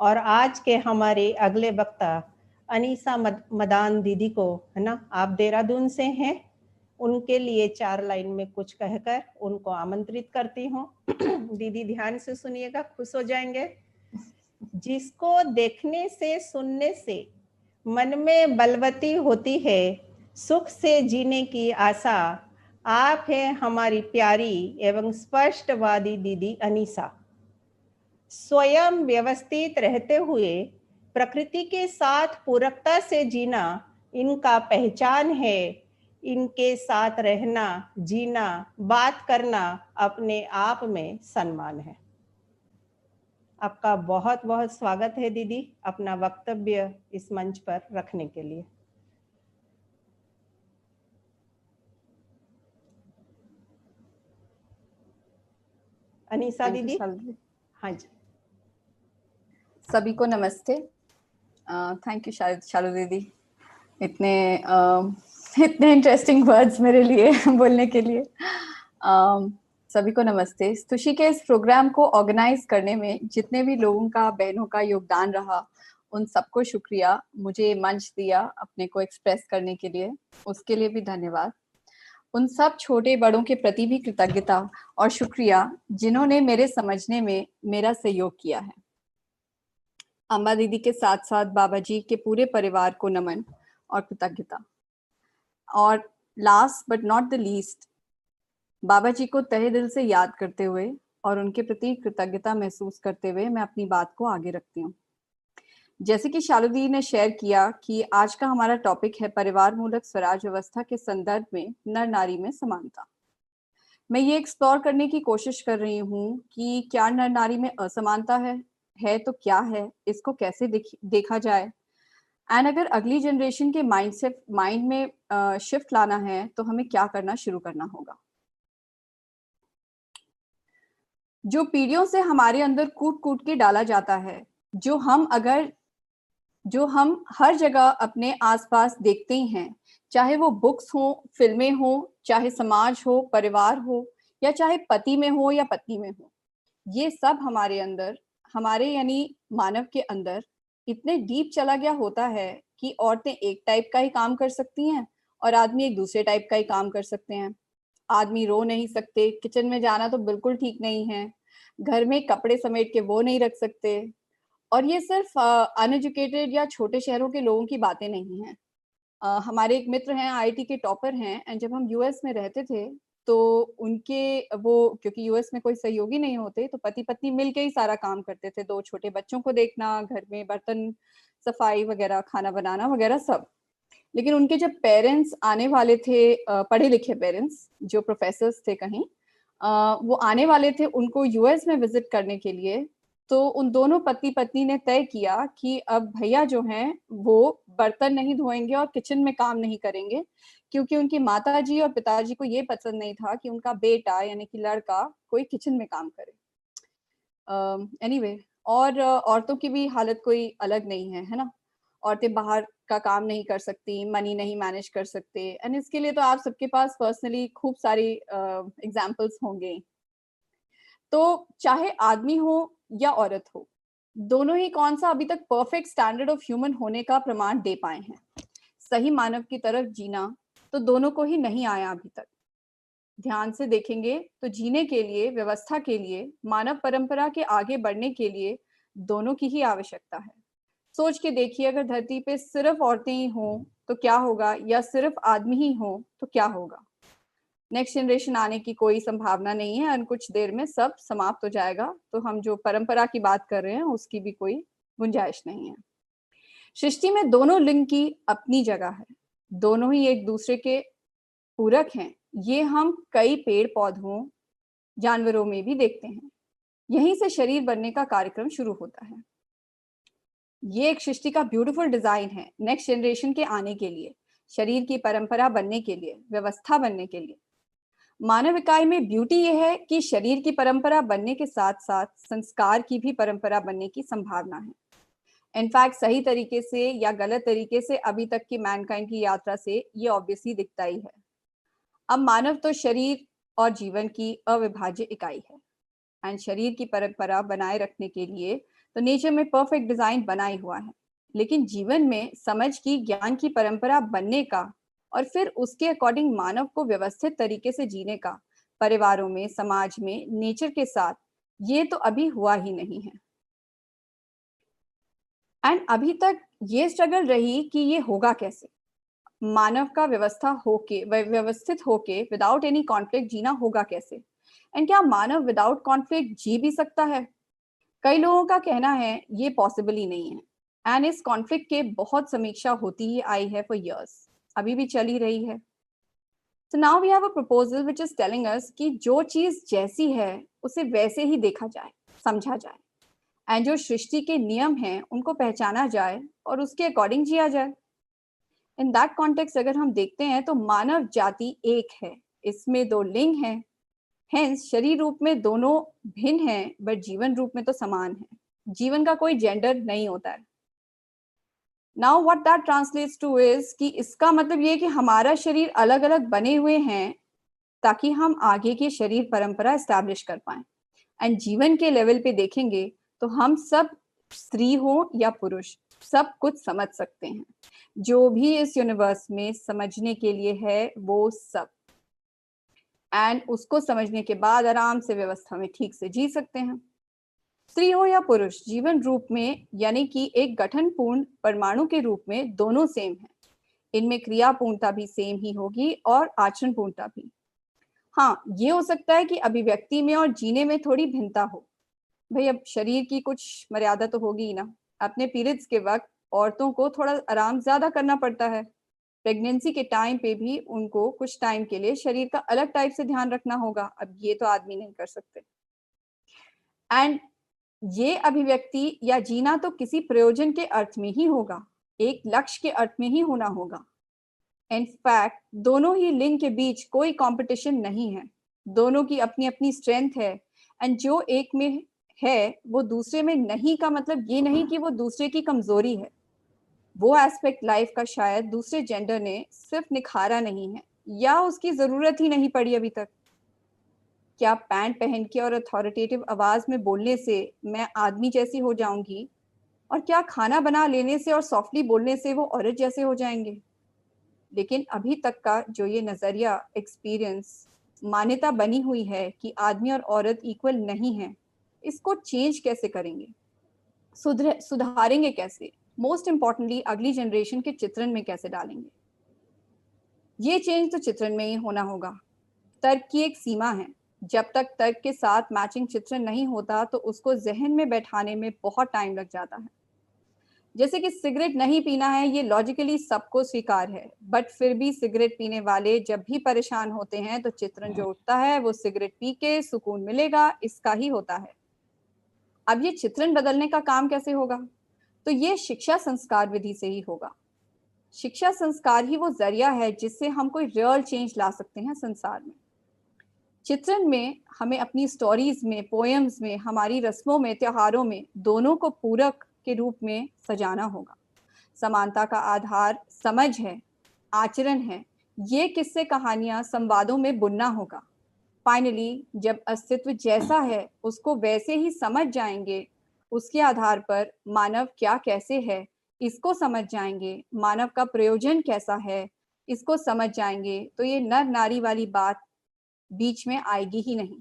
और आज के हमारे अगले वक्ता अनीसा मदान दीदी को, है ना, आप देहरादून से हैं, उनके लिए 4 लाइन में कुछ कहकर उनको आमंत्रित करती हूँ। दीदी ध्यान से सुनिएगा, खुश हो जाएंगे। जिसको देखने से सुनने से मन में बलवती होती है, सुख से जीने की आशा, आप है हमारी प्यारी एवं स्पष्टवादी दीदी अनीसा। स्वयं व्यवस्थित रहते हुए प्रकृति के साथ पूरकता से जीना इनका पहचान है। इनके साथ रहना, जीना, बात करना अपने आप में सम्मान है। आपका बहुत बहुत स्वागत है दीदी, अपना वक्तव्य इस मंच पर रखने के लिए। अनीसा दीदी। हाँ जी। सभी को नमस्ते। थैंक यू शालू दीदी, इतने इंटरेस्टिंग वर्ड्स मेरे लिए बोलने के लिए। सभी को नमस्ते। स्तुषी के इस प्रोग्राम को ऑर्गेनाइज करने में जितने भी लोगों का, बहनों का योगदान रहा, उन सबको शुक्रिया। मुझे मंच दिया अपने को एक्सप्रेस करने के लिए, उसके लिए भी धन्यवाद। उन सब छोटे बड़ों के प्रति भी कृतज्ञता और शुक्रिया जिन्होंने मेरे समझने में मेरा सहयोग किया है। अम्बा दीदी के साथ साथ बाबा जी के पूरे परिवार को नमन और कृतज्ञता। और last but not the least, Baba ji को तहे दिल से याद करते हुए और उनके प्रति कृतज्ञता महसूस करते हुए मैं अपनी बात को आगे रखती हूँ। जैसे कि शालू दीदी ने शेयर किया कि आज का हमारा टॉपिक है परिवार मूलक स्वराज व्यवस्था के संदर्भ में नर नारी में समानता। मैं ये एक्सप्लोर करने की कोशिश कर रही हूँ कि क्या नर नारी में असमानता है तो क्या है, इसको कैसे देखा जाए, एंड अगर अगली जनरेशन के माइंड में शिफ्ट लाना है तो हमें क्या करना शुरू करना होगा। जो पीढ़ियों से हमारे अंदर कूट कूट के डाला जाता है, जो हम हर जगह अपने आसपास देखते ही हैं, चाहे वो बुक्स हो, फिल्में हो, चाहे समाज हो, परिवार हो, या चाहे पति में हो या पत्नी में हो, ये सब हमारे अंदर, हमारे यानी मानव के अंदर इतने डीप चला गया होता है कि औरतें एक टाइप का ही काम कर सकती हैं और आदमी एक दूसरे टाइप का ही काम कर सकते हैं। आदमी रो नहीं सकते, किचन में जाना तो बिल्कुल ठीक नहीं है, घर में कपड़े समेट के वो नहीं रख सकते। और ये सिर्फ अनएजुकेटेड या छोटे शहरों के लोगों की बातें नहीं हैं। हमारे एक मित्र हैं, आईआईटी के टॉपर हैं, एंड जब हम यूएस में रहते थे तो उनके क्योंकि यूएस में कोई सहयोगी नहीं होते, तो पति पत्नी मिलके ही सारा काम करते थे। 2 छोटे बच्चों को देखना, घर में बर्तन सफाई वगैरह, खाना बनाना वगैरह सब। लेकिन उनके जब पेरेंट्स आने वाले थे, पढ़े लिखे पेरेंट्स जो प्रोफेसर्स थे कहीं, वो आने वाले थे उनको यूएस में विजिट करने के लिए, तो उन दोनों पति पत्नी ने तय किया कि अब भैया जो हैं वो बर्तन नहीं धोएंगे और किचन में काम नहीं करेंगे, क्योंकि उनकी माताजी और पिताजी को ये पसंद नहीं था कि उनका बेटा यानी कि लड़का कोई किचन में काम करे। एनीवे, और औरतों की भी हालत कोई अलग नहीं है ना। औरतें बाहर का काम नहीं कर सकती, मनी नहीं मैनेज कर सकते, एंड इसके लिए तो आप सबके पास पर्सनली खूब सारी एग्जाम्पल्स होंगे। तो चाहे आदमी हो या औरत हो, दोनों ही कौन सा अभी तक परफेक्ट स्टैंडर्ड ऑफ ह्यूमन होने का प्रमाण दे पाए हैं। सही मानव की तरफ जीना तो दोनों को ही नहीं आया अभी तक। ध्यान से देखेंगे तो जीने के लिए, व्यवस्था के लिए, मानव परंपरा के आगे बढ़ने के लिए दोनों की ही आवश्यकता है। सोच के देखिए, अगर धरती पे सिर्फ औरतें ही हों तो क्या होगा, या सिर्फ आदमी ही हो तो क्या होगा। नेक्स्ट जनरेशन आने की कोई संभावना नहीं है, और कुछ देर में सब समाप्त हो जाएगा, तो हम जो परंपरा की बात कर रहे हैं उसकी भी कोई गुंजाइश नहीं है। सृष्टि में दोनों लिंग की अपनी जगह है, दोनों ही एक दूसरे के पूरक हैं। ये हम कई पेड़ पौधों, जानवरों में भी देखते हैं। यहीं से शरीर बनने का कार्यक्रम शुरू होता है। ये एक सृष्टि का ब्यूटीफुल डिजाइन है नेक्स्ट जनरेशन के आने के लिए, शरीर की परंपरा बनने के लिए, व्यवस्था बनने के लिए। मानव इकाई में ब्यूटी यह है कि शरीर की परंपरा बनने के साथ साथ संस्कार की भी परंपरा बनने की संभावना है। इनफैक्ट सही तरीके से या गलत तरीके से अभी तक की मैनकाइंड की यात्रा से ये ऑब्वियसली दिखता ही है। अब मानव तो शरीर और जीवन की अविभाज्य इकाई है, एंड शरीर की परंपरा बनाए रखने के लिए तो नेचर में परफेक्ट डिजाइन बना ही हुआ है, लेकिन जीवन में समझ की, ज्ञान की परंपरा बनने का और फिर उसके अकॉर्डिंग मानव को व्यवस्थित तरीके से जीने का, परिवारों में, समाज में, नेचर के साथ, ये तो अभी हुआ ही नहीं है। एंड अभी तक ये स्ट्रगल रही कि ये होगा कैसे, मानव का व्यवस्थित होके विदाउट एनी कॉन्फ्लिक्ट जीना होगा कैसे, एंड क्या मानव विदाउट कॉन्फ्लिक्ट जी भी सकता है? कई लोगों का कहना है ये पॉसिबल ही नहीं है, एंड इस कॉन्फ्लिक्ट के बहुत समीक्षा होती ही आई है फॉर इयर्स, अभी भी चली रही है। So now we have a proposal which is telling us कि जो चीज जैसी है उसे वैसे ही देखा जाए, समझा जाए, एंड जो सृष्टि के नियम हैं उनको पहचाना जाए और उसके अकॉर्डिंग जिया जाए। इन दैट कॉन्टेक्स्ट अगर हम देखते हैं तो मानव जाति एक है, इसमें दो लिंग हैं, हेंस शरीर रूप में दोनों भिन्न हैं, बट जीवन रूप में तो समान है। जीवन का कोई जेंडर नहीं होता है। Now what that translates two is कि इसका मतलब ये कि हमारा शरीर अलग अलग बने हुए हैं ताकि हम आगे की शरीर परंपरा एस्टैब्लिश कर पाए। एंड जीवन के लेवल पे देखेंगे तो हम सब, स्त्री हो या पुरुष, सब कुछ समझ सकते हैं। जो भी इस यूनिवर्स में समझने के लिए है वो सब, एंड उसको समझने के बाद आराम से व्यवस्था में ठीक से जी सकते हैं। स्त्री हो या पुरुष, जीवन रूप में यानी कि एक गठन पूर्ण परमाणु के रूप में दोनों सेम है। इनमें क्रिया पूर्णता भी सेम ही होगी और आचरण पूर्णता भी। हाँ, ये हो सकता है कि अभिव्यक्ति में और जीने में थोड़ी भिन्नता हो। भाई अब शरीर की कुछ मर्यादा तो होगी ही ना। अपने पीरियड्स के वक्त औरतों को थोड़ा आराम ज्यादा करना पड़ता है। प्रेगनेंसी के टाइम पे भी उनको कुछ टाइम के लिए शरीर का अलग टाइप से ध्यान रखना होगा। अब ये तो आदमी नहीं कर सकते। एंड ये अभिव्यक्ति या जीना तो किसी प्रयोजन के अर्थ में ही होगा, एक लक्ष्य के अर्थ में ही होना होगा। इनफैक्ट दोनों ही लिंग के बीच कोई कंपटीशन नहीं है, दोनों की अपनी अपनी स्ट्रेंथ है, एंड जो एक में है वो दूसरे में नहीं का मतलब ये नहीं कि वो दूसरे की कमजोरी है। वो एस्पेक्ट लाइफ का शायद दूसरे जेंडर ने सिर्फ निखारा नहीं है या उसकी जरूरत ही नहीं पड़ी अभी तक। क्या पैंट पहन के और अथॉरिटेटिव आवाज में बोलने से मैं आदमी जैसी हो जाऊंगी, और क्या खाना बना लेने से और सॉफ्टली बोलने से वो औरत जैसे हो जाएंगे? लेकिन अभी तक का जो ये नजरिया, एक्सपीरियंस, मान्यता बनी हुई है कि आदमी और औरत इक्वल नहीं है, इसको चेंज कैसे करेंगे, सुधारेंगे कैसे? मोस्ट इंपॉर्टेंटली अगली जनरेशन के चित्रण में कैसे डालेंगे? ये चेंज तो चित्रण में ही होना होगा। तर्क की एक सीमा है, जब तक तर्क के साथ मैचिंग चित्रण नहीं होता तो उसको जहन में बैठाने में बहुत टाइम लग जाता है। जैसे कि सिगरेट नहीं पीना है, ये लॉजिकली सबको स्वीकार है, बट फिर भी सिगरेट पीने वाले जब भी परेशान होते हैं तो चित्रण जो उठता है वो सिगरेट पी के सुकून मिलेगा इसका ही होता है। अब ये चित्रण बदलने का काम कैसे होगा? तो ये शिक्षा संस्कार विधि से ही होगा। शिक्षा संस्कार ही वो जरिया है जिससे हम कोई रियल चेंज ला सकते हैं संसार में। चित्रण में हमें अपनी स्टोरीज में, पोएम्स में, हमारी रस्मों में, त्योहारों में दोनों को पूरक के रूप में सजाना होगा। समानता का आधार समझ है, आचरण है। ये किस्से कहानियां संवादों में बुनना होगा। फाइनली जब अस्तित्व जैसा है उसको वैसे ही समझ जाएंगे, उसके आधार पर मानव क्या कैसे है इसको समझ जाएंगे, मानव का प्रयोजन कैसा है इसको समझ जाएंगे, तो ये नर नारी वाली बात बीच में आएगी ही नहीं।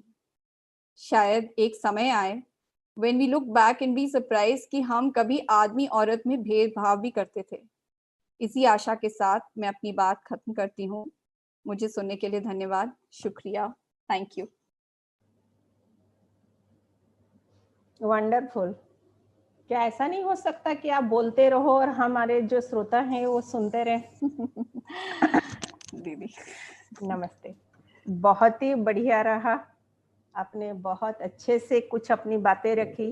शायद एक समय आए when we look back and be surprised कि हम कभी आदमी औरत में भेदभाव भी करते थे। इसी आशा के साथ मैं अपनी बात खत्म करती हूँ। मुझे सुनने के लिए धन्यवाद, शुक्रिया, थैंक यू। वंडरफुल। क्या ऐसा नहीं हो सकता कि आप बोलते रहो और हमारे जो श्रोता हैं वो सुनते रहे? दीदी नमस्ते, बहुत ही बढ़िया रहा। आपने बहुत अच्छे से कुछ अपनी बातें रखी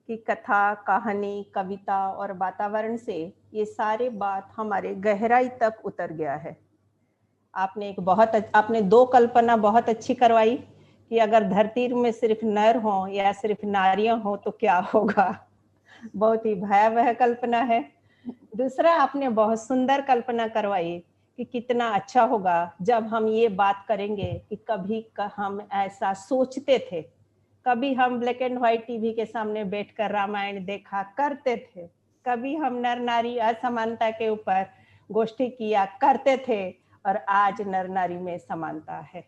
कि कथा, कहानी, कविता और वातावरण से ये सारे बात हमारे गहराई तक उतर गया है। आपने दो कल्पना बहुत अच्छी करवाई कि अगर धरती में सिर्फ नर हो या सिर्फ नारियां हो तो क्या होगा। बहुत ही भयावह कल्पना है। दूसरा, आपने बहुत सुंदर कल्पना करवाई कि कितना अच्छा होगा जब हम ये बात करेंगे कि कभी हम ऐसा सोचते थे, कभी हम ब्लैक एंड व्हाइट टीवी के सामने बैठकर रामायण देखा करते थे, कभी हम नर नारी असमानता के ऊपर गोष्ठी किया करते थे, और आज नर नारी में समानता है।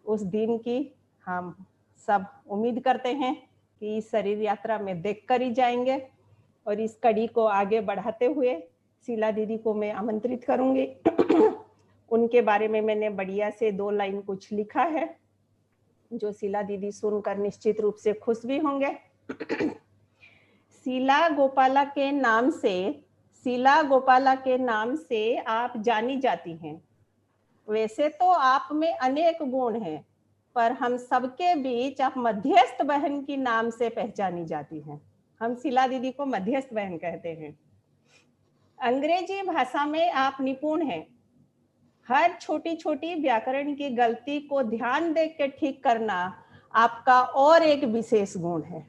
उस दिन की हम सब उम्मीद करते हैं कि इस शरीर यात्रा में देखकर ही जाएंगे। और इस कड़ी को आगे बढ़ाते हुए शीला दीदी को मैं आमंत्रित करूंगी। उनके बारे में मैंने बढ़िया से 2 लाइन कुछ लिखा है, जो शीला दीदी सुनकर निश्चित रूप से खुश भी होंगे। शीला गोपाला के नाम से, शीला गोपाला के नाम से आप जानी जाती हैं। वैसे तो आप में अनेक गुण हैं, पर हम सबके बीच आप मध्यस्थ बहन की नाम से पहचानी जाती हैं। हम शीला दीदी को मध्यस्थ बहन कहते हैं। अंग्रेजी भाषा में आप निपुण हैं। हर छोटी छोटी व्याकरण की गलती को ध्यान देख के ठीक करना आपका और एक विशेष गुण है।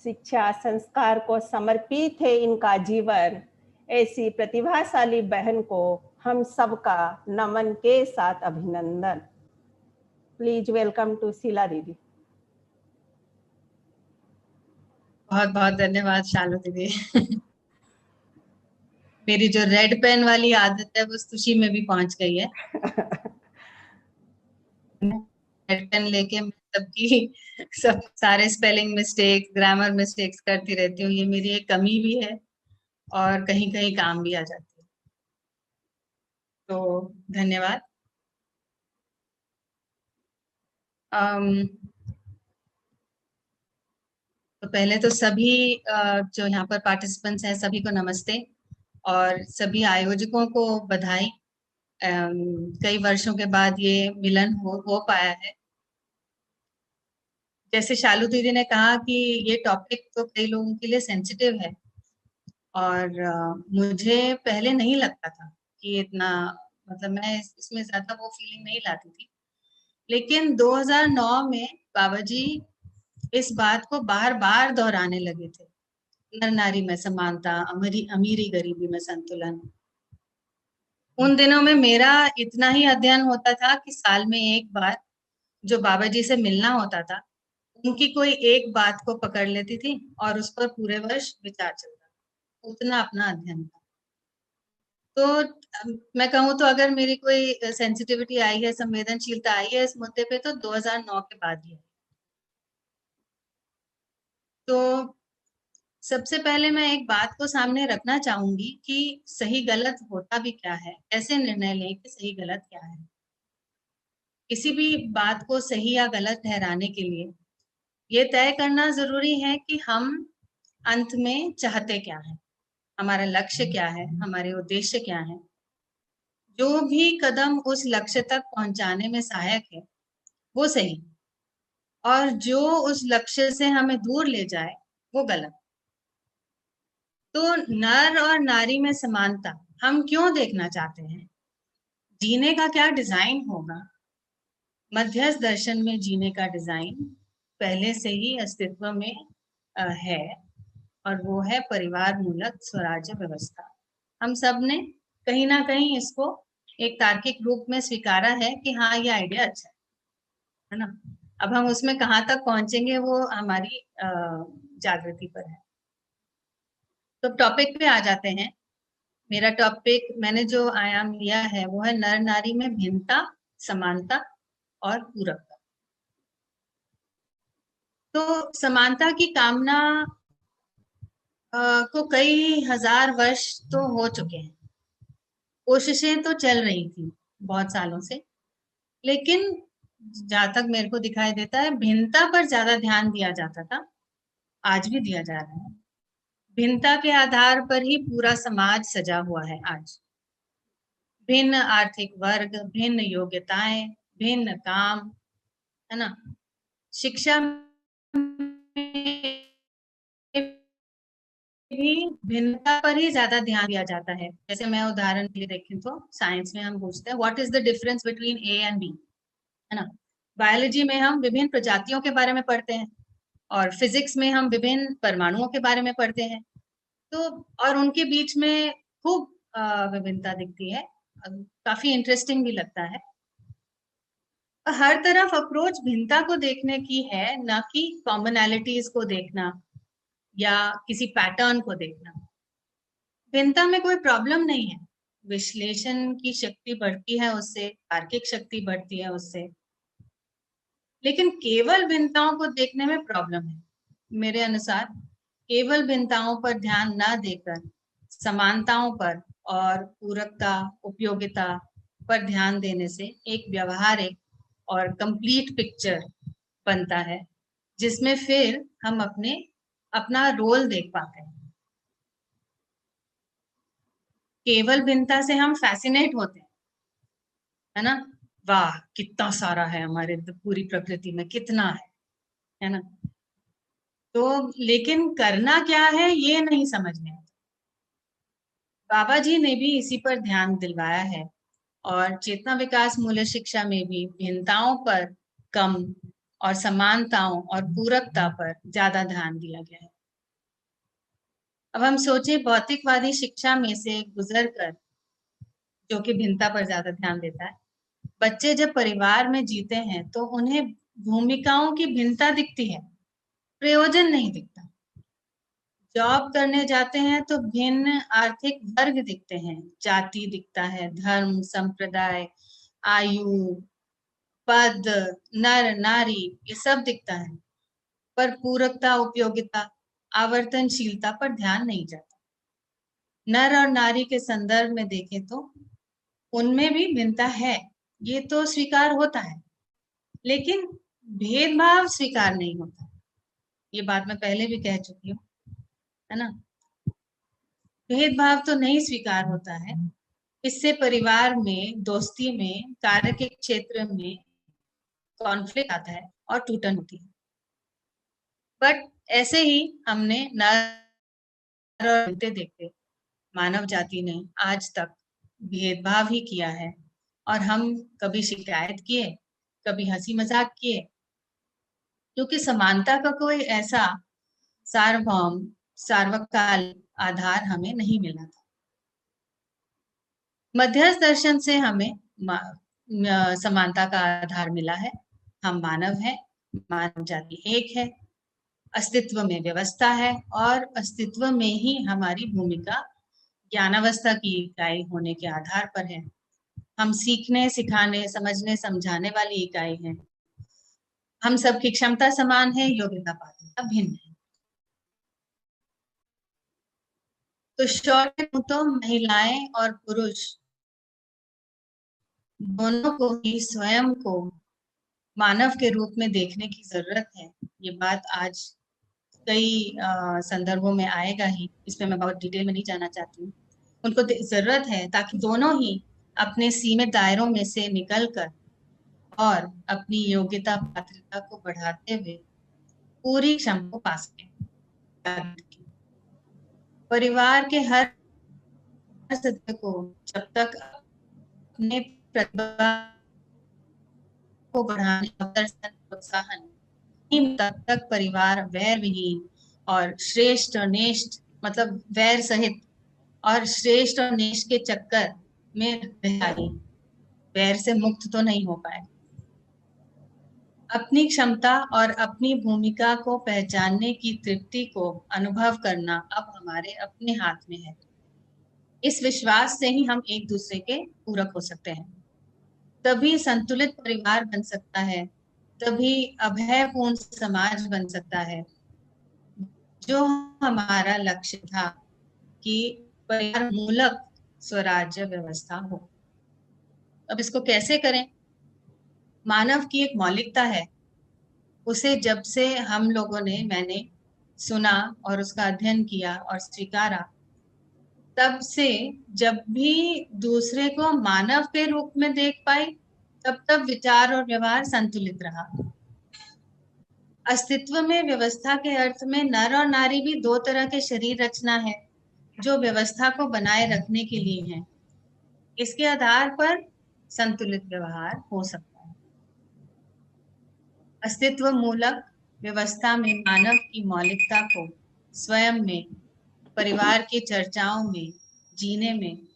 शिक्षा संस्कार को समर्पित है इनका जीवन। ऐसी प्रतिभाशाली बहन को हम सबका नमन के साथ अभिनंदन। प्लीज वेलकम टू शीला दीदी। बहुत बहुत धन्यवाद शालू दीदी। मेरी जो रेड पेन वाली आदत है वो सुशी में भी पहुंच गई है। रेड पेन लेके मैं सबकी सब सारे स्पेलिंग मिस्टेक्स, ग्रामर मिस्टेक्स करती रहती हूँ। ये मेरी एक कमी भी है और कहीं कहीं काम भी आ जाती है। तो धन्यवाद। तो पहले तो सभी जो यहाँ पर पार्टिसिपेंट्स हैं सभी को नमस्ते, और सभी आयोजकों को बधाई। कई वर्षों के बाद ये मिलन हो पाया है। जैसे शालू दीदी ने कहा कि ये टॉपिक तो कई लोगों के लिए सेंसिटिव है, और मुझे पहले नहीं लगता था कि इतना, मतलब मैं इसमें ज्यादा वो फीलिंग नहीं लाती थी। लेकिन 2009 में बाबा जी इस बात को बार बार दोहराने लगे थे, नर नारी में समानता, अमीरी गरीबी में संतुलन। उन दिनों में मेरा इतना ही अध्ययन होता था कि साल में एक बार जो बाबा जी से मिलना होता था, उनकी कोई एक बात को पकड़ लेती थी और उस पर पूरे वर्ष विचार चलता, उतना अपना अध्ययन था। तो मैं कहूँ तो अगर मेरी कोई सेंसिटिविटी आई है, संवेदनशीलता आई है इस मुद्दे पे, तो 2009 के बाद ही है। तो सबसे पहले मैं एक बात को सामने रखना चाहूंगी कि सही गलत होता भी क्या है, कैसे निर्णय लें कि सही गलत क्या है। किसी भी बात को सही या गलत ठहराने के लिए ये तय करना जरूरी है कि हम अंत में चाहते क्या है, हमारा लक्ष्य क्या है, हमारे उद्देश्य क्या है। जो भी कदम उस लक्ष्य तक पहुंचाने में सहायक है वो सही, और जो उस लक्ष्य से हमें दूर ले जाए वो गलत। तो नर और नारी में समानता हम क्यों देखना चाहते हैं, जीने का क्या डिजाइन होगा। मध्यस्थ दर्शन में जीने का डिजाइन पहले से ही अस्तित्व में है, और वो है परिवार मूलक स्वराज्य व्यवस्था। हम सब ने कहीं ना कहीं इसको एक तार्किक रूप में स्वीकारा है कि हाँ ये आइडिया अच्छा है ना। अब हम उसमें कहाँ तक पहुंचेंगे वो हमारी जागृति पर है। तो टॉपिक पे आ जाते हैं। मेरा टॉपिक, मैंने जो आयाम लिया है वो है नर नारी में भिन्नता, समानता और पूरकता। तो समानता की कामना को कई हजार वर्ष तो हो चुके हैं, कोशिशें तो चल रही थी बहुत सालों से, लेकिन जहां तक मेरे को दिखाई देता है भिन्नता पर ज्यादा ध्यान दिया जाता था, आज भी दिया जा रहा है। भिन्नता के आधार पर ही पूरा समाज सजा हुआ है आज। भिन्न आर्थिक वर्ग, भिन्न योग्यताएं, भिन्न काम, है ना। शिक्षा भी भिन्नता पर ही ज्यादा ध्यान दिया जाता है। जैसे मैं उदाहरण के लिए देखें तो साइंस में हम पूछते हैं what is the difference between A and B, है ना। बायोलॉजी में हम विभिन्न प्रजातियों के बारे में पढ़ते हैं, और फिजिक्स में हम विभिन्न परमाणुओं के बारे में पढ़ते हैं। तो और उनके बीच में खूब विभिन्नता दिखती है, काफी इंटरेस्टिंग भी लगता है। हर तरफ अप्रोच भिन्नता को देखने की है, ना कि कॉमनैलिटीज को देखना या किसी पैटर्न को देखना। भिन्नता में कोई प्रॉब्लम नहीं है, विश्लेषण की शक्ति बढ़ती है उससे, तार्किक शक्ति बढ़ती है उससे, लेकिन केवल भिन्नताओं को देखने में प्रॉब्लम है। मेरे अनुसार केवल भिन्नताओं पर ध्यान न देकर समानताओं पर और पूरकता, उपयोगिता पर ध्यान देने से एक व्यवहारिक और कंप्लीट पिक्चर बनता है, जिसमें फिर हम अपना रोल देख पाते हैं। केवल भिन्नता से हम फैसिनेट होते हैं, है ना, वाह कितना सारा है हमारे पूरी प्रकृति में, कितना है ना। तो लेकिन करना क्या है ये नहीं समझ में आता। बाबा जी ने भी इसी पर ध्यान दिलवाया है और चेतना विकास मूल्य शिक्षा में भी भिन्नताओं पर कम और समानताओं और पूरकता पर ज्यादा ध्यान दिया गया है। अब हम सोचे भौतिकवादी शिक्षा में से गुजर कर, जो कि भिन्नता पर ज्यादा ध्यान देता है, बच्चे जब परिवार में जीते हैं तो उन्हें भूमिकाओं की भिन्नता दिखती है, प्रयोजन नहीं दिखता। जॉब करने जाते हैं तो भिन्न आर्थिक वर्ग दिखते हैं, जाति दिखता है, धर्म, संप्रदाय, आयु, पद, नर नारी, ये सब दिखता है, पर पूरकता, उपयोगिता, आवर्तनशीलता पर ध्यान नहीं जाता। नर और नारी के संदर्भ में देखें तो उनमें भी भिन्नता है, ये तो स्वीकार होता है, लेकिन भेदभाव स्वीकार नहीं होता। ये बात मैं पहले भी कह चुकी हूँ, है ना। भेदभाव तो नहीं स्वीकार होता है, इससे परिवार में, दोस्ती में, कार्य के क्षेत्र में कॉन्फ्लिक्ट आता है और टूटन होती है। बट ऐसे ही हमने नर और देखते देखते मानव जाति ने आज तक भेदभाव ही किया है, और हम कभी शिकायत किए, कभी हंसी मजाक किए, क्योंकि समानता का कोई ऐसा सार्वभौम सार्वकाल आधार हमें नहीं मिला था। मध्यस्थ दर्शन से हमें समानता का आधार मिला है। हम मानव हैं, मानव जाति एक है, अस्तित्व में व्यवस्था है, और अस्तित्व में ही हमारी भूमिका ज्ञानावस्था की इकाई होने के आधार पर है। हम सीखने, सिखाने, समझने, समझाने वाली इकाई हैं। हम सबकी क्षमता समान है, योग्यता पात्रता भिन्न है। तो शॉर्ट में तो महिलाएं और पुरुष दोनों को ही स्वयं को मानव के रूप में देखने की जरूरत है। ये बात आज कई संदर्भों में आएगा ही, इसमें मैं बहुत डिटेल में नहीं जाना चाहती हूँ। उनको जरूरत है ताकि दोनों ही अपने सीमित दायरों में से निकलकर और अपनी योग्यता पात्रता को बढ़ाते हुए पूरी क्षमता को पा सकें। परिवार के हर सदस्य को जब तक अपने प्रतिभा को बढ़ाने का प्रोत्साहन, तब तक परिवार वैर विहीन और श्रेष्ठ और नेष्ठ, मतलब वैर सहित और श्रेष्ठ और नेष्ठ के चक्कर में वैर से मुक्त तो नहीं हो पाए। अपनी क्षमता और अपनी भूमिका को पहचानने की तृप्ति को अनुभव करना अब हमारे अपने हाथ में है। इस विश्वास से ही हम एक दूसरे के पूरक हो सकते हैं, तभी संतुलित परिवार बन सकता है, तभी अभयपूर्ण समाज बन सकता है, जो हमारा लक्ष्य था कि परिवार मूलक स्वराज्य व्यवस्था हो। अब इसको कैसे करें? मानव की एक मौलिकता है, उसे जब से हम लोगों ने, मैंने सुना और उसका अध्ययन किया और स्वीकारा, तब से जब भी दूसरे को मानव के रूप में देख पाई, तब विचार और व्यवहार संतुलित रहा। अस्तित्व में व्यवस्था के अर्थ में नर और नारी भी दो तरह के शरीर रचना है, जो व्यवस्था को बनाए रखने के लिए हैं। इसके आधार पर संतुलित व्यवहार हो सकता है। अस्तित्व मूलक व्यवस्था में मानव की मौलिकता को स्वयं में, परिवार की चर्चाओं में, जीने में,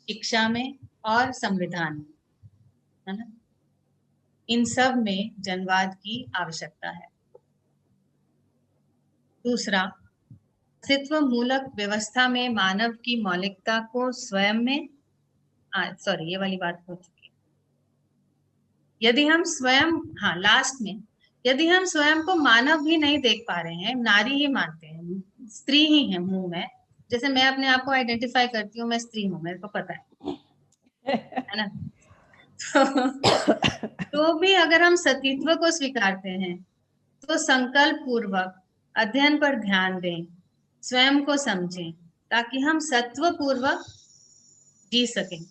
शिक्षा में और संविधान में, है ना। इन सब में जनवाद की आवश्यकता है। दूसरा, अस्तित्व मूलक व्यवस्था में मानव की मौलिकता को स्वयं में ये वाली बात हो चुकी है। यदि हम स्वयं, लास्ट में, यदि हम स्वयं को मानव भी नहीं देख पा रहे हैं, नारी ही मानते हैं, स्त्री ही है मुंह में, जैसे मैं अपने आप को आइडेंटिफाई करती हूँ, मैं स्त्री हूँ, मेरे को पता है ना। तो भी अगर हम सतीत्व को स्वीकारते हैं तो संकल्प पूर्वक अध्ययन पर ध्यान दें, स्वयं को समझें, ताकि हम सत्व पूर्वक जी सकें,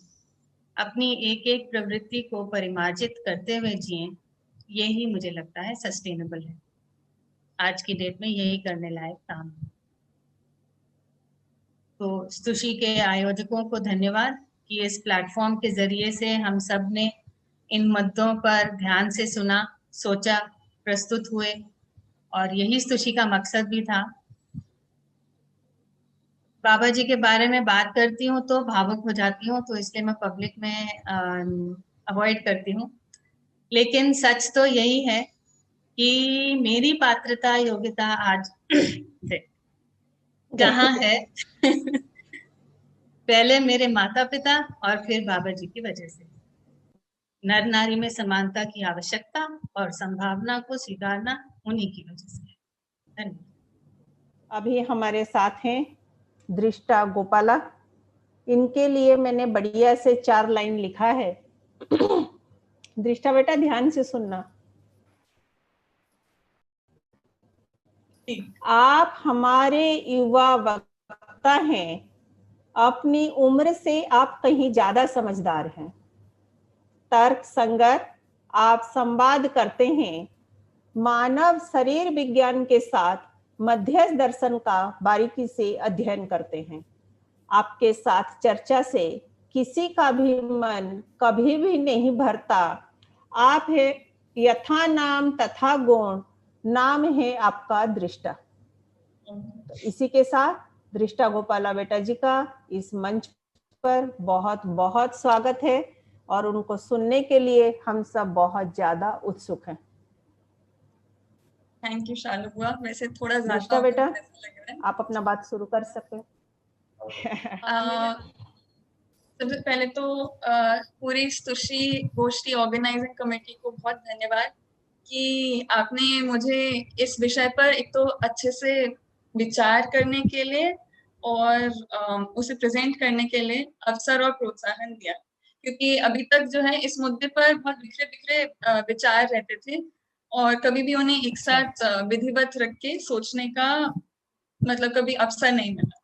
अपनी एक एक प्रवृत्ति को परिमार्जित करते हुए जिए। यही मुझे लगता है सस्टेनेबल है। आज की डेट में यही करने लायक काम है। तो स्तुषी के आयोजकों को धन्यवाद कि इस प्लेटफॉर्म के जरिए से हम सब ने इन मुद्दों पर ध्यान से सुना, सोचा, प्रस्तुत हुए, और यही स्तुषी का मकसद भी था। बाबा जी के बारे में बात करती हूँ तो भावुक हो जाती हूँ, तो इसलिए मैं पब्लिक में अवॉइड करती हूँ। लेकिन सच तो यही है कि मेरी पात्रता योग्यता आज जहाँ है पहले मेरे माता पिता और फिर बाबा जी की वजह से। नर नारी में समानता की आवश्यकता और संभावना को स्वीकारना उन्हीं की वजह से। धन्यवाद। अभी हमारे साथ हैं दृष्टा गोपाला। इनके लिए मैंने बढ़िया से 4 लाइन लिखा है। दृष्टा बेटा ध्यान से सुनना। आप हमारे युवा वक्ता हैं, अपनी उम्र से आप कहीं ज्यादा समझदार हैं, तर्क संगत आप संवाद करते हैं, मानव शरीर विज्ञान के साथ मध्यस्थ दर्शन का बारीकी से अध्ययन करते हैं। आपके साथ चर्चा से किसी का भी मन कभी भी नहीं भरता। आप है यथा नाम तथा गुण, नाम है आपका दृष्टा। तो इसी के साथ दृष्टा गोपाला बेटा जी का इस मंच पर बहुत बहुत स्वागत है और उनको सुनने के लिए हम सब बहुत ज्यादा उत्सुक हैं। थैंक यू शालू बुआ। वैसे थोड़ा दृष्टा बेटा आप अपना बात शुरू कर सकते हैं। सबसे पहले तो पूरी स्तुषी गोष्ठी ऑर्गेनाइजिंग कमेटी को बहुत धन्यवाद कि आपने मुझे इस विषय पर एक तो अच्छे से विचार करने के लिए और उसे प्रेजेंट करने के लिए अवसर और प्रोत्साहन दिया, क्योंकि अभी तक जो है इस मुद्दे पर बहुत बिखरे बिखरे विचार रहते थे और कभी भी उन्हें एक साथ विधिवत रख के सोचने का मतलब कभी अवसर नहीं मिला।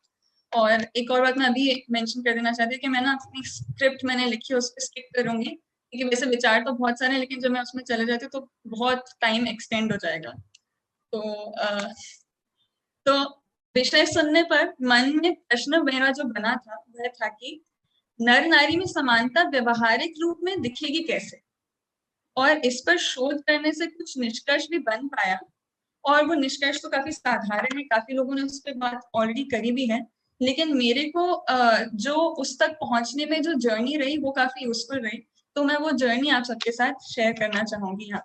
और एक और बात मैं अभी मेंशन कर देना चाहती हूँ कि मैं ना अपनी स्क्रिप्ट मैंने लिखी है उस पर स्टिक करूंगी, क्योंकि वैसे विचार तो बहुत सारे हैं लेकिन जब मैं उसमें चले जाती हूँ तो बहुत टाइम एक्सटेंड हो जाएगा। तो विषय सुनने पर मन में प्रश्न मेरा जो बना था वह था कि नर नारी में समानता व्यवहारिक रूप में दिखेगी कैसे, और इस पर शोध करने से कुछ निष्कर्ष भी बन पाया। और वो निष्कर्ष तो काफी साधारण है, काफी लोगों ने उस पर बात ऑलरेडी करी भी है, लेकिन मेरे को जो उस तक पहुंचने में जो जर्नी रही वो काफी यूजफुल रही, तो मैं वो जर्नी आप सबके साथ शेयर करना चाहूंगी यहाँ।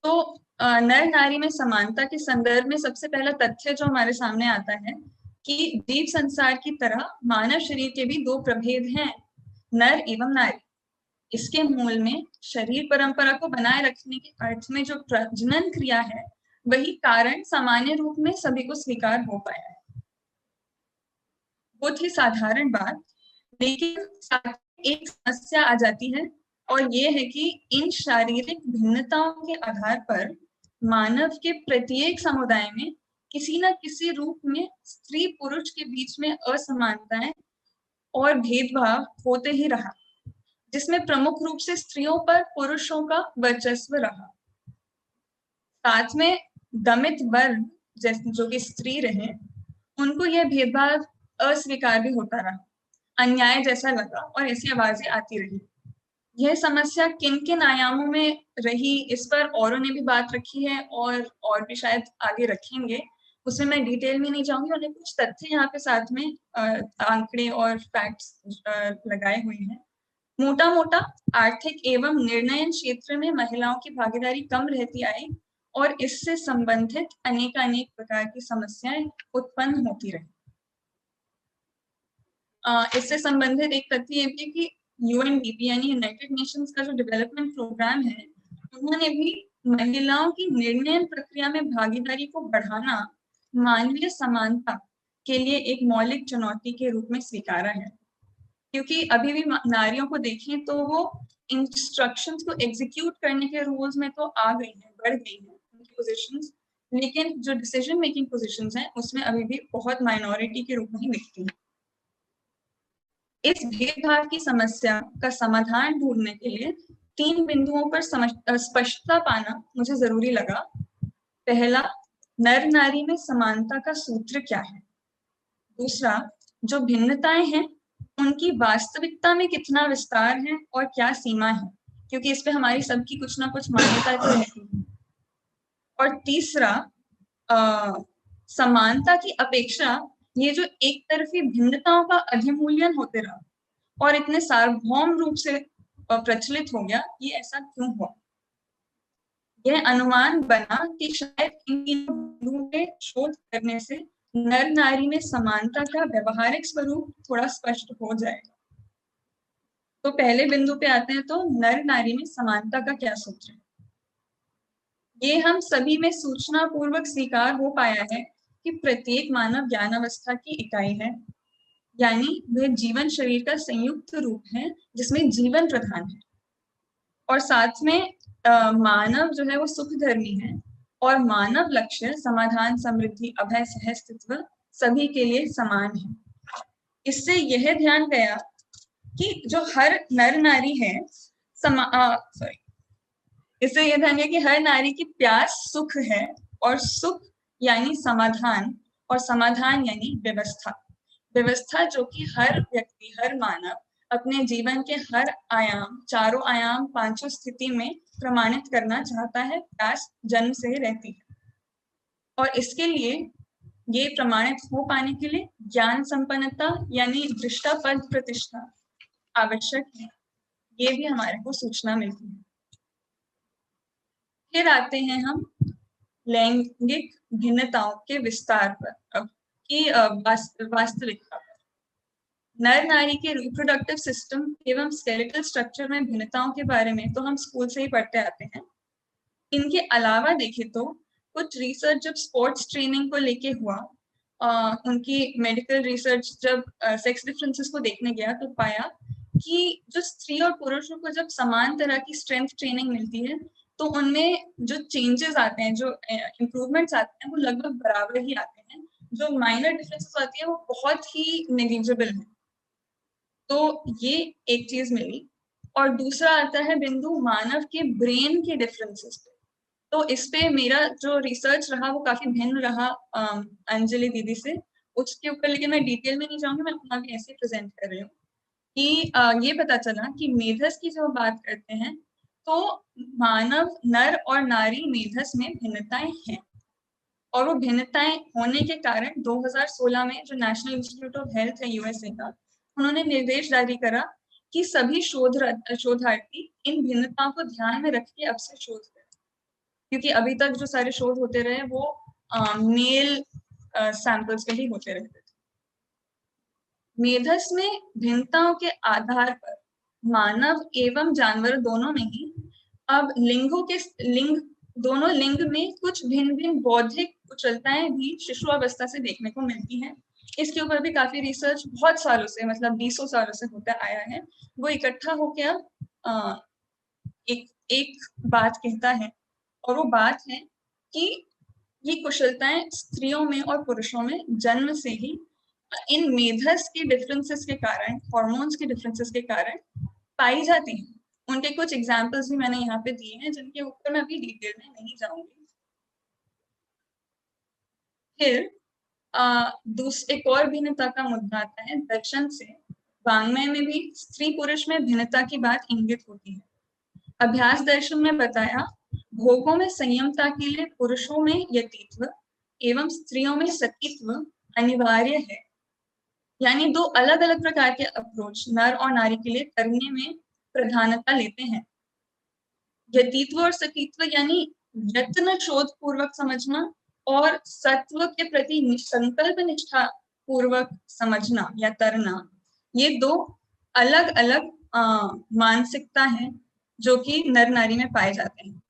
तो नर नारी में समानता के संदर्भ में सबसे पहला तथ्य जो हमारे सामने आता है कि जीव संसार की तरह मानव शरीर के भी 2 प्रभेद हैं, नर एवं नारी। इसके मूल में शरीर परंपरा को बनाए रखने के अर्थ में जो प्रजनन क्रिया है वही कारण सामान्य रूप में सभी को स्वीकार हो पाया है। बहुत ही साधारण बात, लेकिन साथ एक समस्या आ जाती है और ये है कि इन शारीरिक भिन्नताओं के आधार पर मानव के प्रत्येक समुदाय में किसी न किसी रूप में स्त्री पुरुष के बीच में असमानताएं और भेदभाव होते ही रहा, जिसमें प्रमुख रूप से स्त्रियों पर पुरुषों का वर्चस्व रहा। साथ में दमित वर्ग जैसे जो कि स्त्री रहे, उनको यह भेदभाव अस्वीकार भी होता रहा, अन्याय जैसा लगा और ऐसी आवाजें आती रही। यह समस्या किन किन आयामों में रही इस पर औरों ने भी बात रखी है और भी शायद आगे रखेंगे, उसमें मैं डिटेल में नहीं जाऊंगी। उन्हें कुछ तथ्य यहाँ पे साथ में आंकड़े और फैक्ट्स लगाए हुए हैं। मोटा मोटा आर्थिक एवं निर्णयन क्षेत्र में महिलाओं की भागीदारी कम रहती आई और इससे संबंधित अनेक प्रकार की समस्याएं उत्पन्न होती रही। इससे संबंधित एक तथ्य ये भी कि यूएनडीपी यानी यूनाइटेड नेशंस का जो डेवलपमेंट प्रोग्राम है, उन्होंने भी महिलाओं की निर्णय प्रक्रिया में भागीदारी को बढ़ाना मानवीय समानता के लिए एक मौलिक चुनौती के रूप में स्वीकारा है। क्योंकि अभी भी नारियों को देखें तो वो इंस्ट्रक्शंस को एग्जीक्यूट करने के रोल्स में तो आ गई हैं, बढ़ गई हैं उनकी पोजीशंस, लेकिन जो डिसीजन मेकिंग पोजीशंस हैं उसमें अभी भी बहुत माइनॉरिटी के रूप में ही दिखती हैं। इस भेदभाव की समस्या का समाधान ढूंढने के लिए 3 बिंदुओं पर स्पष्टता पाना मुझे जरूरी लगा। पहला, नर नारी में समानता का सूत्र क्या है। दूसरा, जो भिन्नताएं हैं उनकी वास्तविकता में कितना विस्तार है और क्या सीमा है, क्योंकि इस पे हमारी सबकी कुछ ना कुछ मान्यता तो रहती है। और तीसरा, समानता की अपेक्षा ये जो एक तरफी भिन्नताओं का अधिमूल्यन होते रहा और इतने सार्वभौम रूप से प्रचलित हो गया, ये ऐसा क्यों हुआ। यह अनुमान बना कि शायद इन बिंदुओं पे शोध करने से नर नारी में समानता का व्यवहारिक स्वरूप थोड़ा स्पष्ट हो जाएगा। तो पहले बिंदु पे आते हैं, तो नर नारी में समानता का क्या सूत्र है। ये हम सभी में सूचना पूर्वक स्वीकार हो पाया है कि प्रत्येक मानव ज्ञानावस्था की इकाई है, यानी वह जीवन शरीर का संयुक्त रूप है जिसमें जीवन प्रधान है, और साथ में मानव जो है वो सुखधर्मी है, और मानव लक्ष्य समाधान, समृद्धि, अभय, सहस्तित्व सभी के लिए समान है। इससे यह ध्यान गया कि जो हर नर नारी है इससे यह ध्यान गया कि हर नारी की प्यास सुख है, और सुख यानी समाधान, और समाधान यानी व्यवस्था। व्यवस्था जो कि हर व्यक्ति, हर मानव अपने जीवन के हर आयाम, चारों आयाम, पांचों स्थिति में प्रमाणित करना चाहता है। प्यास जन्म से रहती है, और इसके लिए ये प्रमाणित हो पाने के लिए ज्ञान संपन्नता यानी दृष्टा पद प्रतिष्ठा आवश्यक है। ये भी हमारे को सूचना मिलती है। फिर आते हैं हम लैंगिक भिन्नताओं के विस्तार पर की वास्तविकता पर। नर नारी के रिप्रोडक्टिव सिस्टम एवं स्केलेटल स्ट्रक्चर में भिन्नताओं के बारे में तो हम स्कूल से ही पढ़ते आते हैं। इनके अलावा देखें तो कुछ रिसर्च जब स्पोर्ट्स ट्रेनिंग को लेके हुआ, उनकी मेडिकल रिसर्च जब सेक्स डिफरेंसेस को देखने गया, तो पाया कि जो स्त्री और पुरुषों को जब समान तरह की स्ट्रेंथ ट्रेनिंग मिलती है तो उनमें जो चेंजेस आते हैं, जो इम्प्रूवमेंट्स आते हैं, वो लगभग बराबर ही आते हैं। जो माइनर डिफरेंसेस आती है वो बहुत ही नेग्लिजिबल है। तो ये एक चीज मिली। और दूसरा आता है बिंदु मानव के ब्रेन के डिफरेंसेस पे। तो इस पे मेरा जो रिसर्च रहा वो काफी भिन्न रहा अंजलि दीदी से, उसके ऊपर लेकिन मैं डिटेल में नहीं जाऊंगी, मैं अपना भी ऐसे प्रेजेंट कर रही हूँ कि ये पता चला कि मेधस की जब बात करते हैं तो मानव, नर और नारी मेधस में भिन्नताएं हैं, और वो भिन्नताएं होने के कारण 2016 में जो नेशनल इंस्टीट्यूट ऑफ हेल्थ है यूएसए का, उन्होंने निर्देश जारी करा कि सभी शोधार्थी इन भिन्नताओं को ध्यान में रख के अब से शोध करें, क्योंकि अभी तक जो सारे शोध होते रहे वो मेल सैंपल्स पे ही होते रहते थे। मेधस में भिन्नताओं के आधार पर मानव एवं जानवर दोनों में ही अब दोनों लिंग में कुछ भिन्न भिन्न बौद्धिक कुशलताएं भी शिशुअवस्था से देखने को मिलती हैं। इसके ऊपर भी काफी रिसर्च बहुत सालों से, मतलब 20 सालों से होता आया है। वो इकट्ठा होकर अब एक बात कहता है, और वो बात है कि ये कुशलताएं स्त्रियों में और पुरुषों में जन्म से ही इन मेधस के डिफरेंसेस के कारण, हार्मोन्स के डिफरेंसेस के कारण पाई जाती हैं। उनके कुछ एग्जाम्पल्स भी मैंने यहाँ पे दिए हैं, जिनके ऊपर मैं अभी डिटेल में नहीं जाऊंगी। फिर एक और भिन्नता का मुद्दा आता है दर्शन से। वांग्मय में भी स्त्री पुरुष में भिन्नता की बात इंगित होती है। अभ्यास दर्शन में बताया, भोगों में संयमता के लिए पुरुषों में यतित्व एवं स्त्रियों में सतीत्व अनिवार्य है। यानी दो अलग अलग प्रकार के अप्रोच नर और नारी के लिए करने में प्रधानता लेते हैं। यतित्व और सतीत्व यानी यत्न शोध पूर्वक समझना और सत्व के प्रति संकल्प निष्ठा पूर्वक समझना या तरना, ये दो अलग अलग मानसिकता है जो कि नर नारी में पाए जाते हैं।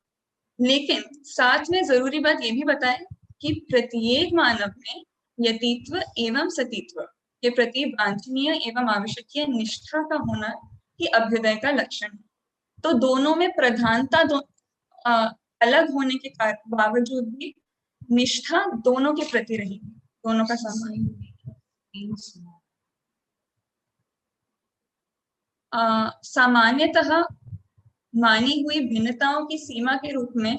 लेकिन साथ में जरूरी बात ये भी बताएं कि प्रत्येक मानव में यतित्व एवं सतीत्व के प्रति वांछनीय एवं आवश्यकीय निष्ठा का होना ही अभ्युदय का लक्षण है। तो दोनों में प्रधानता अलग होने के बावजूद भी निष्ठा दोनों के प्रति रहेगी, दोनों का समान। सामान्यतः मानी हुई भिन्नताओं की सीमा के रूप में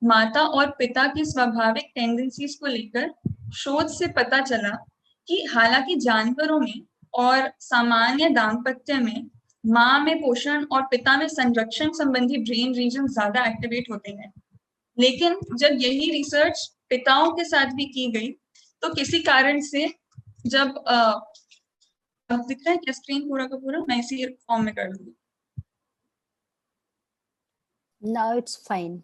माता और पिता की स्वाभाविक टेंडेंसीज को लेकर शोध से पता चला कि हालांकि जानवरों में और सामान्य दाम्पत्य में माँ में पोषण और पिता में संरक्षण संबंधी ब्रेन रीजन ज्यादा एक्टिवेट होते हैं, लेकिन जब यही रिसर्च पिताओं के साथ भी की गई तो किसी कारण से जब दिख रहा है क्या स्क्रीन पूरा का पूरा? मैं इसी फॉर्म में कर लूंगी। Now it's fine.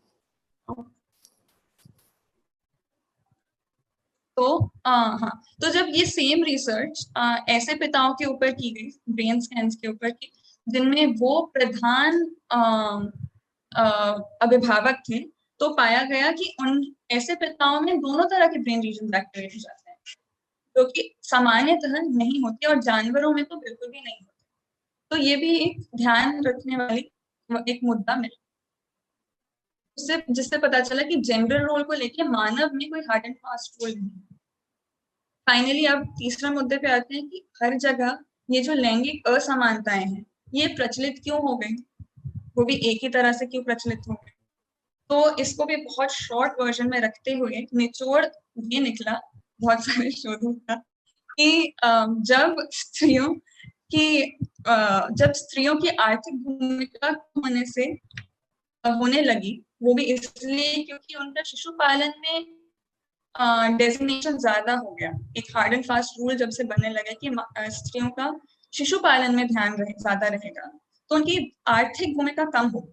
तो हाँ, तो जब ये सेम रिसर्च ऐसे पिताओं के ऊपर की गई, ब्रेन स्कैन्स के ऊपर की, जिनमें वो प्रधान अभिभावक थे, तो पाया गया कि उन ऐसे पिताओं में दोनों तरह के ब्रेन रीजन एक्टिवेट हो जाते हैं, जो कि सामान्यतः नहीं होते और जानवरों में तो बिल्कुल भी नहीं होते। तो ये भी एक ध्यान रखने वाली एक मुद्दा मिला, जिससे पता चला कि जेंडर रोल को लेके मानव में कोई हार्ड एंड फास्ट रोल नहीं है। फाइनली अब तीसरा मुद्दे पे आते हैं कि हर जगह ये जो लैंगिक असमानताएं हैं ये प्रचलित क्यों हो गई, वो भी एक ही तरह से क्यों प्रचलित हो गई। तो इसको भी बहुत शॉर्ट वर्जन में रखते हुए निचोड़ ये निकला बहुत सारे शोधों का कि जब स्त्रियों की आर्थिक भूमिका होने लगी, वो भी इसलिए क्योंकि उनका शिशु पालन में डेजिग्नेशन ज्यादा हो गया। एक हार्ड एंड फास्ट रूल जब से बनने लगा कि स्त्रियों का शिशु पालन में ध्यान ज्यादा रहेगा, तो उनकी आर्थिक भूमिका कम हो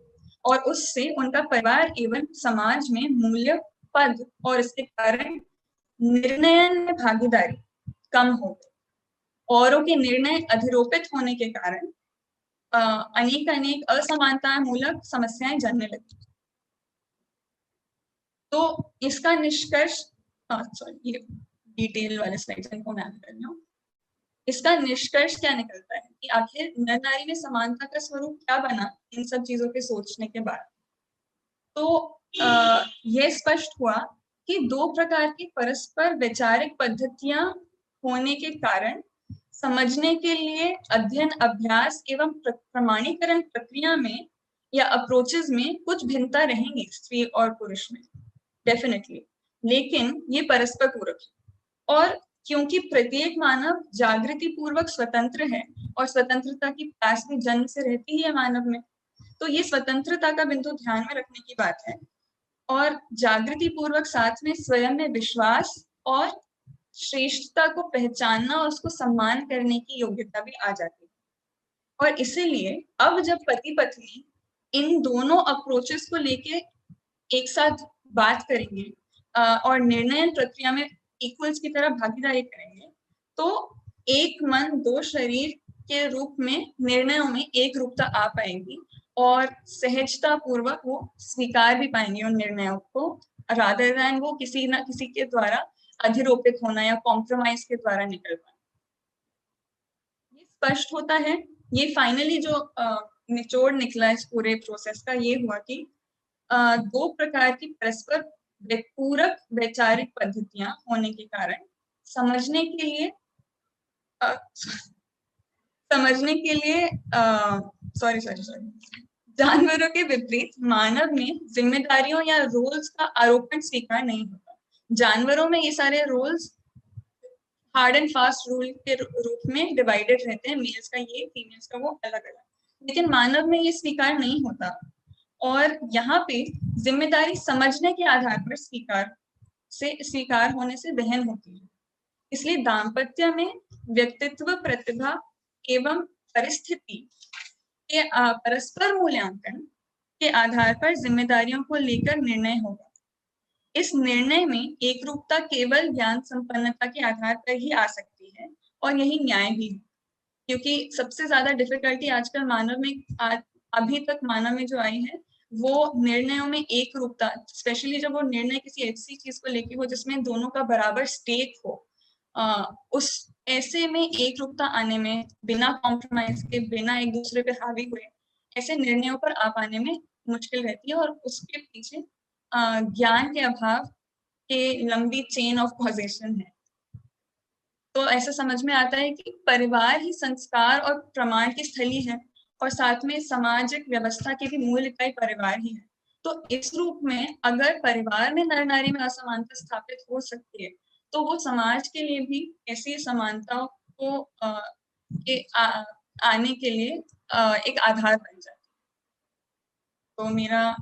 और उससे उनका परिवार एवं समाज में मूल्य पद और इसके कारण निर्णयन में भागीदारी कम हो गई। औरों के निर्णय अधिरोपित होने के कारण अनेक असमानता मूलक समस्याएं जन्मने लगी। तो इसका निष्कर्ष, ये डिटेल वाले स्लाइड्स को मैं कर रही हूँ। इसका निष्कर्ष क्या निकलता है कि आखिर नर नारी में समानता का स्वरूप क्या बना इन सब चीजों के सोचने के बाद। तो यह स्पष्ट हुआ कि दो प्रकार की परस्पर वैचारिक पद्धतियां होने के कारण समझने के लिए अध्ययन, अभ्यास एवं प्रमाणीकरण प्रक्रिया में या अप्रोचेस में कुछ भिन्नता रहेंगी स्त्री और पुरुष में, डेफिनेटली, लेकिन ये परस्पर पूरक है। और क्योंकि प्रत्येक मानव जागृति पूर्वक स्वतंत्र है और स्वतंत्रता की प्यास भी जन्म से रहती है मानव में, तो ये स्वतंत्रता का बिंदु ध्यान में रखने की बात है। और जागृति पूर्वक साथ में स्वयं में विश्वास और श्रेष्ठता को पहचानना और उसको सम्मान करने की योग्यता भी आ जाती है। और इसीलिए अब जब पति पत्नी इन दोनों अप्रोचेस को लेके एक साथ बात करेंगे और निर्णय प्रक्रिया में इक्वल्स की तरह भागीदारी करेंगे, तो एक मन दो शरीर के रूप में निर्णयों में एक रूपता आ पाएगी और सहजता पूर्वक वो स्वीकार भी पाएंगे उन निर्णयों को, रादर देन वो किसी ना किसी के द्वारा अधिरोपित होना या कॉम्प्रोमाइज के द्वारा निकल पाना। ये स्पष्ट होता है। ये फाइनली जो निचोड़ निकला इस पूरे प्रोसेस का ये हुआ कि दो प्रकार की परस्पर पूरक वैचारिक पद्धतियां होने के कारण समझने के लिए जानवरों के विपरीत मानव में जिम्मेदारियों या रोल्स का आरोपण स्वीकार नहीं होता। जानवरों में ये सारे rules hard and fast rule के रूप में डिवाइडेड रहते हैं, मेल्स का ये, फीमेल्स का वो अलग अलग, लेकिन मानव में ये स्वीकार नहीं होता। और यहाँ पे जिम्मेदारी समझने के आधार पर स्वीकार होने से वहन होती है। इसलिए दाम्पत्य में व्यक्तित्व, प्रतिभा एवं परिस्थिति के परस्पर मूल्यांकन के आधार पर जिम्मेदारियों को लेकर निर्णय होगा। इस निर्णय में एकरूपता केवल ज्ञान संपन्नता के आधार पर ही आ सकती है और यही न्याय भी है, क्योंकि सबसे ज्यादा डिफिकल्टी आजकल मानव में अभी तक मानव में जो आई है वो निर्णयों में एक रूपता, स्पेशली जब वो निर्णय किसी ऐसी चीज को लेके हो जिसमें दोनों का बराबर स्टेक हो, उस ऐसे में एक रूपता आने में, बिना कॉम्प्रोमाइज के, बिना एक दूसरे पे हावी हुए ऐसे निर्णयों पर आ पाने में मुश्किल रहती है। और उसके पीछे ज्ञान के अभाव के लंबी चेन ऑफ कॉजेशन है। तो ऐसा समझ में आता है कि परिवार ही संस्कार और प्रमाण की स्थली है और साथ में सामाजिक व्यवस्था की भी मूल इकाई परिवार ही है। तो इस रूप में अगर परिवार में नर नारी में असमानता स्थापित हो सकती है तो वो समाज के लिए भी ऐसी समानताओं को आने के लिए एक आधार बन जाती है। तो मेरा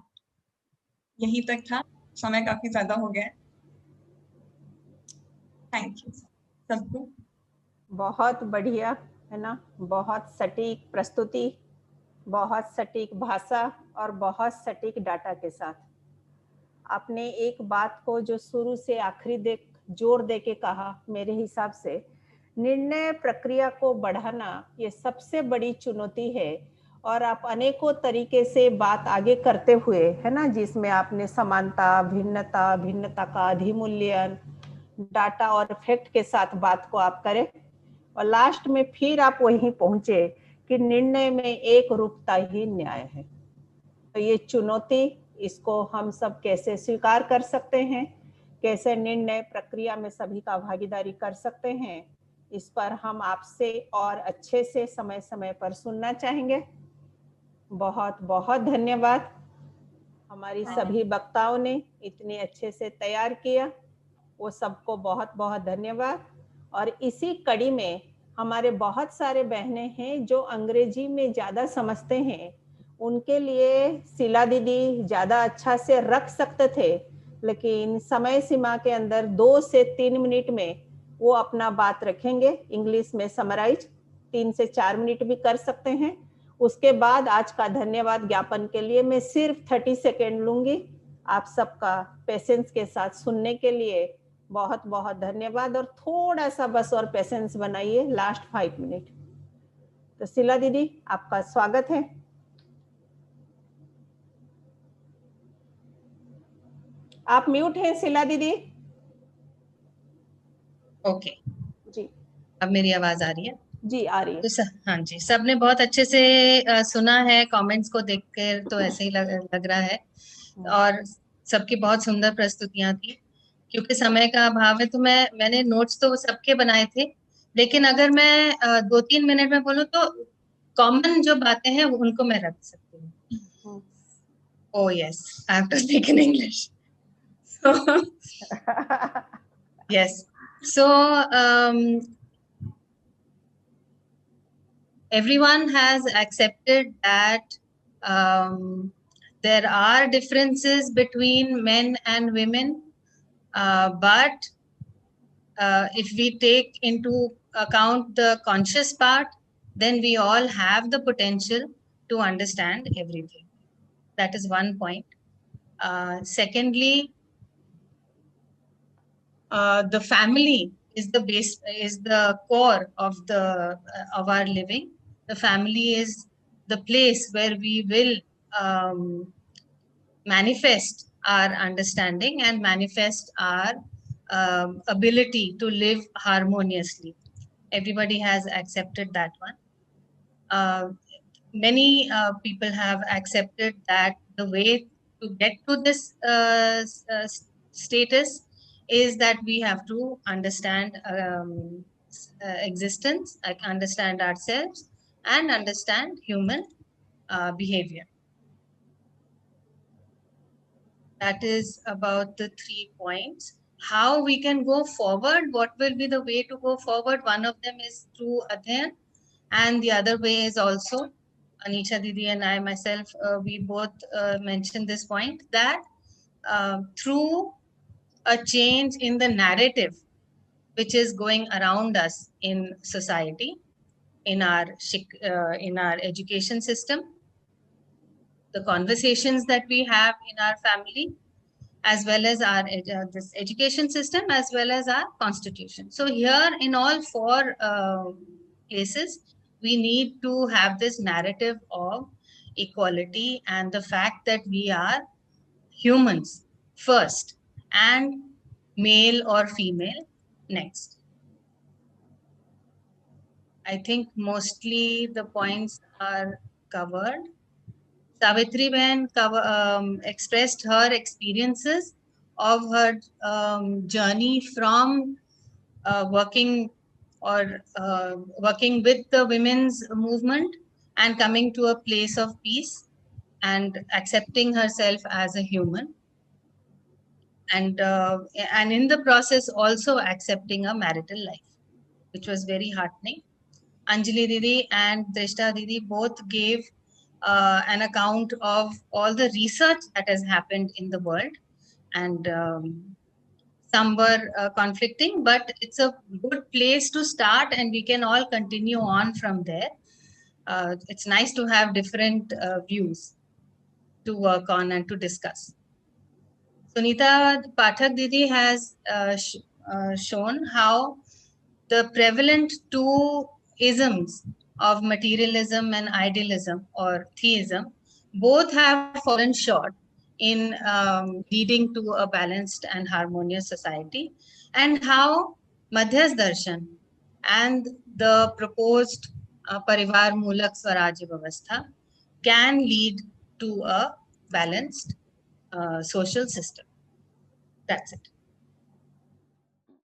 यही तक था, समय काफी ज्यादा हो गया है। थैंक यू सबको। बहुत बढ़िया है ना, बहुत सटीक प्रस्तुति, बहुत सटीक भाषा और बहुत सटीक डाटा के साथ। आपने एक बात को जो शुरू से आखिरी जोर दे के कहा, मेरे हिसाब से निर्णय प्रक्रिया को बढ़ाना ये सबसे बड़ी चुनौती है। और आप अनेकों तरीके से बात आगे करते हुए है ना, जिसमें आपने समानता, भिन्नता, भिन्नता का अधिमूल्यन, डाटा और फैक्ट के साथ बात को आप करें और लास्ट में फिर आप वहीं पहुंचे कि निर्णय में एक रूपता ही न्याय है। तो ये चुनौती, इसको हम सब कैसे स्वीकार कर सकते हैं, कैसे निर्णय प्रक्रिया में सभी का भागीदारी कर सकते हैं, इस पर हम आपसे और अच्छे से समय समय पर सुनना चाहेंगे। बहुत बहुत धन्यवाद। हमारी सभी वक्ताओं ने इतने अच्छे से तैयार किया, वो सबको बहुत बहुत धन्यवाद। और इसी कड़ी में हमारे बहुत सारे बहनें हैं जो अंग्रेजी में ज़्यादा समझते हैं, उनके लिए शीला दीदी ज़्यादा अच्छा से रख सकते थे, लेकिन समय सीमा के अंदर 2 से 3 मिनट में वो अपना बात रखेंगे, इंग्लिश में समराइज 3 से 4 मिनट भी कर सकते हैं। उसके बाद आज का धन्यवाद ज्ञापन के लिए मैं सिर्फ 30 सेकेंड लूंगी। आप सबका पेशेंस के साथ सुनने के लिए बहुत बहुत धन्यवाद। और थोड़ा सा बस और पेशेंस बनाइए, लास्ट 5 मिनट। तो शीला दीदी, आपका स्वागत है। आप म्यूट हैं शीला दीदी। ओके जी, अब मेरी आवाज आ रही है? जी आ रही है। तो हाँ जी, सबने बहुत अच्छे से सुना है। कमेंट्स को देखकर तो ऐसे ही लग रहा है। और सबकी बहुत सुंदर प्रस्तुतियां थी। क्योंकि समय का अभाव है तो मैंने नोट्स तो सबके बनाए थे, लेकिन अगर मैं 2-3 मिनट में बोलूं तो कॉमन जो बातें हैं उनको मैं रख सकती हूँ। Oh yes, I have to speak in English. So yes, so everyone has accepted that there are differences between men and women, but if we take into account the conscious part, then we all have the potential to understand everything. That is one point. Secondly, the family is the base, is the core of our living. The family is the place where we will manifest our understanding and manifest our ability to live harmoniously. Everybody has accepted that one. Many people have accepted that the way to get to this status is that we have to understand existence, understand ourselves, and understand human behavior. That is about the 3 points. How we can go forward, what will be the way to go forward? One of them is through Adhyan, and the other way is also, Anisha Didi and I myself, we both mentioned this point, that through a change in the narrative which is going around us in society, in our education system, the conversations that we have in our family, as well as our this education system, as well as our constitution. So here in all four places, we need to have this narrative of equality and the fact that we are humans first and male or female next. I think mostly the points are covered. Savitri Ben expressed her experiences of her journey from working with the women's movement and coming to a place of peace and accepting herself as a human, and in the process also accepting a marital life, which was very heartening. Anjali Didi and Drishta Didi both gave an account of all the research that has happened in the world, and some were conflicting, but it's a good place to start and we can all continue on from there. It's nice to have different views to work on and to discuss. Sunita Pathak Didi has shown how the prevalent two isms of materialism and idealism or theism both have fallen short in leading to a balanced and harmonious society, and how Madhyas Darshan and the proposed Parivar Mulak Swarajya Vyavastha can lead to a balanced social system. That's it.